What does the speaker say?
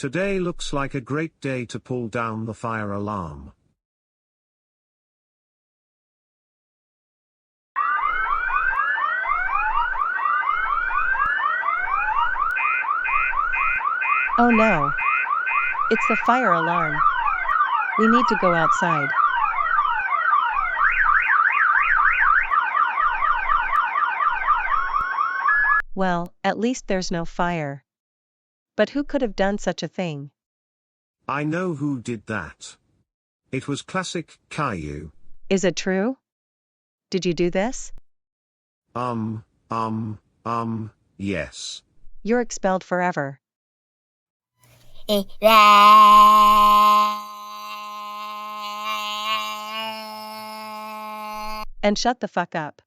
Today looks like a great day to pull down the fire alarm. Oh no. It's the fire alarm. We need to go outside. Well, at least there's no fire. But who could have done such a thing? I know who did that. It was classic Caillou. Is it true? Did you do this? Yes. You're expelled forever. And shut the fuck up.